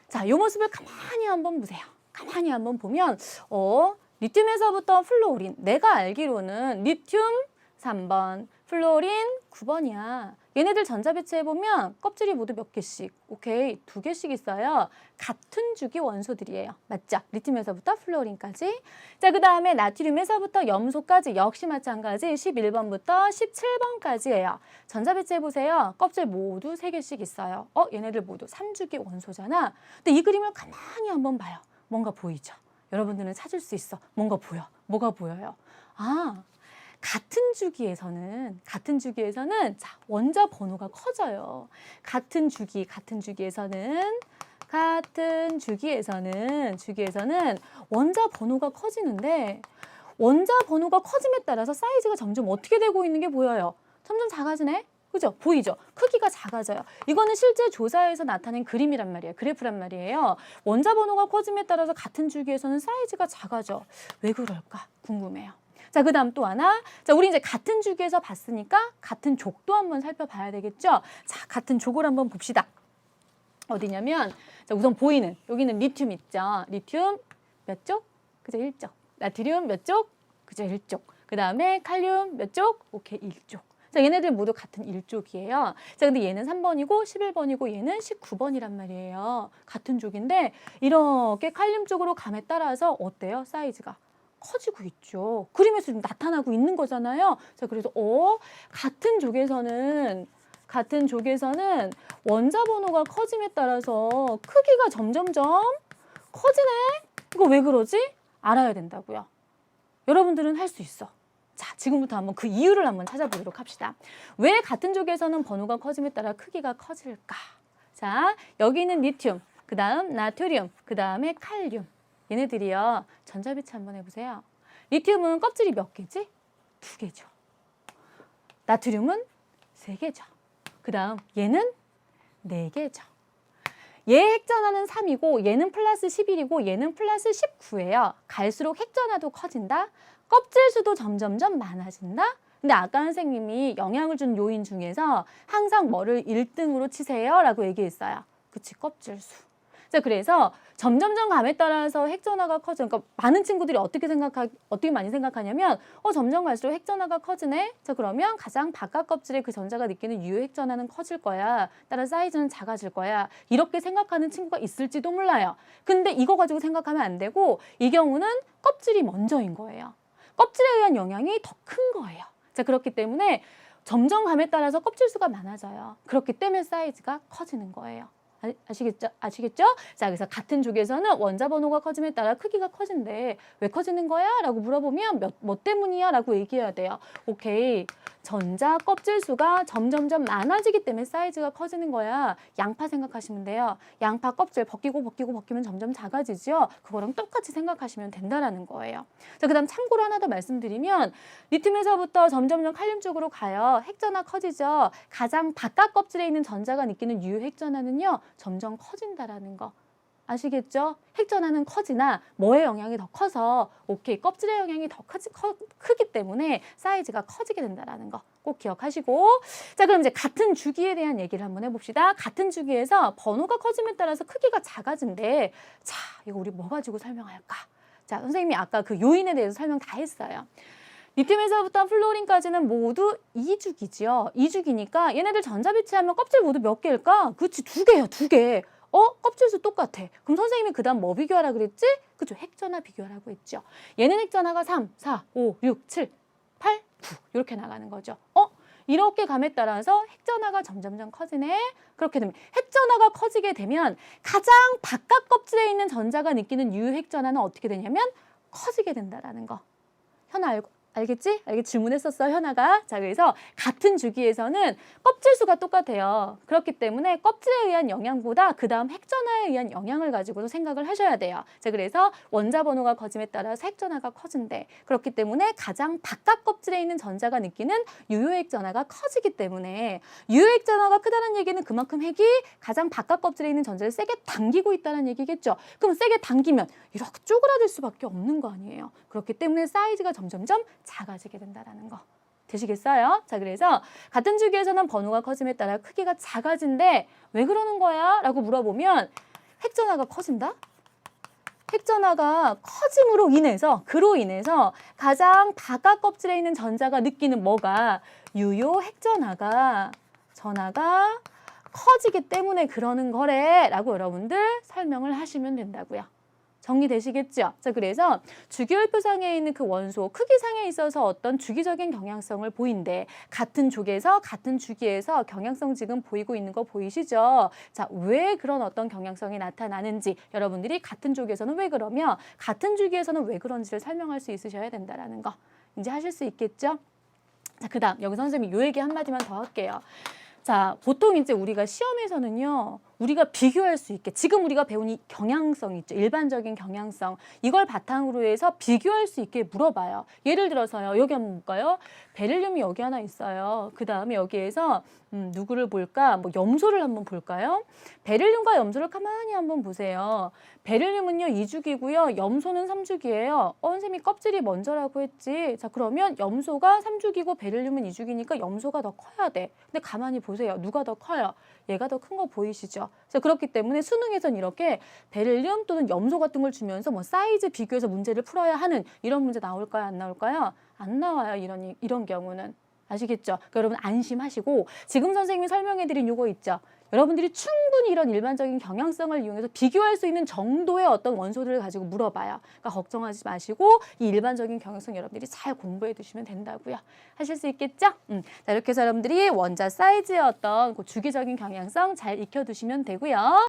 자, 이 모습을 가만히 한번 보세요. 가만히 한번 보면 리튬에서부터 플루오린. 내가 알기로는 리튬 3번, 플루오린 9번이야. 얘네들 전자 배치해 보면 껍질이 모두 몇 개씩? 오케이, 2개씩 있어요. 같은 주기 원소들이에요. 맞죠? 리튬에서부터 플루오린까지. 자, 그 다음에 나트륨에서부터 염소까지 역시 마찬가지 11번부터 17번까지예요. 전자 배치해 보세요. 껍질 모두 3개씩 있어요. 얘네들 모두 3주기 원소잖아. 근데 이 그림을 가만히 한번 봐요. 뭔가 보이죠? 여러분들은 찾을 수 있어. 뭔가 보여. 뭐가 보여요? 같은 주기에서는 자, 원자 번호가 커져요. 같은 주기에서는 원자 번호가 커지는데 원자 번호가 커짐에 따라서 사이즈가 점점 어떻게 되고 있는 게 보여요? 점점 작아지네? 그죠? 보이죠? 크기가 작아져요. 이거는 실제 조사에서 나타낸 그림이란 말이에요. 그래프란 말이에요. 원자 번호가 커짐에 따라서 같은 주기에서는 사이즈가 작아져. 왜 그럴까? 궁금해요. 자, 그 다음 또 하나. 자, 우리 이제 같은 주기에서 봤으니까 같은 족도 한번 살펴봐야 되겠죠? 자, 같은 족을 한번 봅시다. 어디냐면, 자, 우선 보이는, 여기는 리튬 있죠? 리튬 몇 쪽? 그죠? 1쪽. 나트륨 몇 쪽? 그죠? 1쪽. 그 다음에 칼륨 몇 쪽? 오케이, 1쪽. 자, 얘네들 모두 같은 1쪽이에요. 자, 근데 얘는 3번이고 11번이고 얘는 19번이란 말이에요. 같은 족인데 이렇게 칼륨 쪽으로 감에 따라서 어때요? 사이즈가 커지고 있죠. 그림에서 좀 나타나고 있는 거잖아요. 자, 그래서 같은 족에서는 원자 번호가 커짐에 따라서 크기가 점점점 커지네. 이거 왜 그러지? 알아야 된다고요. 여러분들은 할 수 있어. 자, 지금부터 한번 그 이유를 한번 찾아보도록 합시다. 왜 같은 족에서는 번호가 커짐에 따라 크기가 커질까? 자, 여기 있는 리튬, 그 다음 나트륨, 그 다음에 칼륨. 얘네들이요. 전자 배치 한번 해보세요. 리튬은 껍질이 몇 개지? 2개죠. 나트륨은 3개죠. 그 다음 얘는 4개죠. 얘 핵전화는 3이고 얘는 플러스 11이고 얘는 플러스 19예요. 갈수록 핵전화도 커진다. 껍질 수도 점점점 많아진다. 근데 아까 선생님이 영향을 준 요인 중에서 항상 뭐를 1등으로 치세요 라고 얘기했어요. 그치, 껍질 수. 자, 그래서 점점점 감에 따라서 핵전화가 커져. 그러니까 많은 친구들이 어떻게 많이 생각하냐면 점점 갈수록 핵전화가 커지네. 자, 그러면 가장 바깥 껍질에 그 전자가 느끼는 유효 핵전화는 커질 거야. 따라 사이즈는 작아질 거야. 이렇게 생각하는 친구가 있을지도 몰라요. 근데 이거 가지고 생각하면 안 되고 이 경우는 껍질이 먼저인 거예요. 껍질에 의한 영향이 더 큰 거예요. 자, 그렇기 때문에 점점 감에 따라서 껍질 수가 많아져요. 그렇기 때문에 사이즈가 커지는 거예요. 아시겠죠? 자, 그래서 같은 족에서는 원자 번호가 커짐에 따라 크기가 커진대. 왜 커지는 거야? 라고 물어보면 뭐 때문이야? 라고 얘기해야 돼요. 오케이. 전자 껍질 수가 점점점 많아지기 때문에 사이즈가 커지는 거야. 양파 생각하시면 돼요. 양파 껍질 벗기면 점점 작아지죠. 그거랑 똑같이 생각하시면 된다라는 거예요. 자, 그다음 참고로 하나 더 말씀드리면 리튬에서부터 점점점 칼륨 쪽으로 가요. 핵전화 커지죠. 가장 바깥 껍질에 있는 전자가 느끼는 유효 핵전화는요. 점점 커진다라는 거. 아시겠죠? 핵전화는 커지나 뭐의 영향이 더 커서 오케이, 껍질의 영향이 더 크기 때문에 사이즈가 커지게 된다는 거 꼭 기억하시고, 자, 그럼 이제 같은 주기에 대한 얘기를 한번 해봅시다. 같은 주기에서 번호가 커짐에 따라서 크기가 작아진대. 자, 이거 우리 뭐 가지고 설명할까? 자, 선생님이 아까 그 요인에 대해서 설명 다 했어요. 리튬에서부터 플루오린까지는 모두 2주기지요. 2주기니까 얘네들 전자 배치하면 껍질 모두 몇 개일까? 그렇지, 2개예요, 2개. 껍질수 똑같아. 그럼 선생님이 그 다음 뭐 비교하라 그랬지? 그죠, 핵전화 비교하라고 했죠. 얘는 핵전화가 3, 4, 5, 6, 7, 8, 9 이렇게 나가는 거죠. 이렇게 감에 따라서 핵전화가 점점점 커지네. 그렇게 되면 핵전화가 커지게 되면 가장 바깥 껍질에 있는 전자가 느끼는 유효 핵전화는 어떻게 되냐면 커지게 된다라는 거. 현아 알겠지? 질문했었어, 현아가. 자, 그래서 같은 주기에서는 껍질 수가 똑같아요. 그렇기 때문에 껍질에 의한 영향보다 그 다음 핵전화에 의한 영향을 가지고도 생각을 하셔야 돼요. 자, 그래서 원자 번호가 커짐에 따라서 핵전화가 커진대. 그렇기 때문에 가장 바깥 껍질에 있는 전자가 느끼는 유효 핵전화가 커지기 때문에 유효 핵전화가 크다는 얘기는 그만큼 핵이 가장 바깥 껍질에 있는 전자를 세게 당기고 있다는 얘기겠죠. 그럼 세게 당기면 이렇게 쪼그라들 수밖에 없는 거 아니에요. 그렇기 때문에 사이즈가 점점점 작아지게 된다라는 거. 되시겠어요? 자, 그래서 같은 주기에서는 번호가 커짐에 따라 크기가 작아진대. 왜 그러는 거야? 라고 물어보면 핵전하가 커진다? 핵전하가 커짐으로 인해서 그로 인해서 가장 바깥 껍질에 있는 전자가 느끼는 뭐가 유효 핵전하가 전하가 커지기 때문에 그러는 거래라고 여러분들 설명을 하시면 된다고요. 정리되시겠죠? 자, 그래서 주기율표상에 있는 그 원소 크기상에 있어서 어떤 주기적인 경향성을 보인대. 같은 족에서 같은 주기에서 경향성 지금 보이고 있는 거 보이시죠? 자, 왜 그런 어떤 경향성이 나타나는지 여러분들이 같은 족에서는 왜 그러며 같은 주기에서는 왜 그런지를 설명할 수 있으셔야 된다라는 거 이제 하실 수 있겠죠? 자, 그다음 여기 선생님이 요 얘기 한마디만 더 할게요. 자, 보통 이제 우리가 시험에서는요, 우리가 비교할 수 있게 지금 우리가 배운 이 경향성 있죠. 일반적인 경향성. 이걸 바탕으로 해서 비교할 수 있게 물어봐요. 예를 들어서요. 여기 한번 볼까요? 베릴륨이 여기 하나 있어요. 그 다음에 여기에서 누구를 볼까? 뭐 염소를 한번 볼까요? 베릴륨과 염소를 가만히 한번 보세요. 베릴륨은요 2주기고요. 염소는 3주기예요. 선생님이 껍질이 먼저라고 했지. 자, 그러면 염소가 3주기고 베릴륨은 2주기니까 염소가 더 커야 돼. 근데 가만히 보세요. 누가 더 커요? 얘가 더 큰 거 보이시죠? 그래서 그렇기 때문에 수능에선 이렇게 베릴륨 또는 염소 같은 걸 주면서 뭐 사이즈 비교해서 문제를 풀어야 하는 이런 문제 나올까요? 안 나올까요? 안 나와요. 이런 경우는. 아시겠죠? 그러니까 여러분 안심하시고 지금 선생님이 설명해드린 요거 있죠? 여러분들이 충분히 이런 일반적인 경향성을 이용해서 비교할 수 있는 정도의 어떤 원소들을 가지고 물어봐요. 그러니까 걱정하지 마시고 이 일반적인 경향성 여러분들이 잘 공부해 두시면 된다고요. 하실 수 있겠죠? 자, 이렇게 해서 여러분들이 원자 사이즈의 어떤 그 주기적인 경향성 잘 익혀두시면 되고요.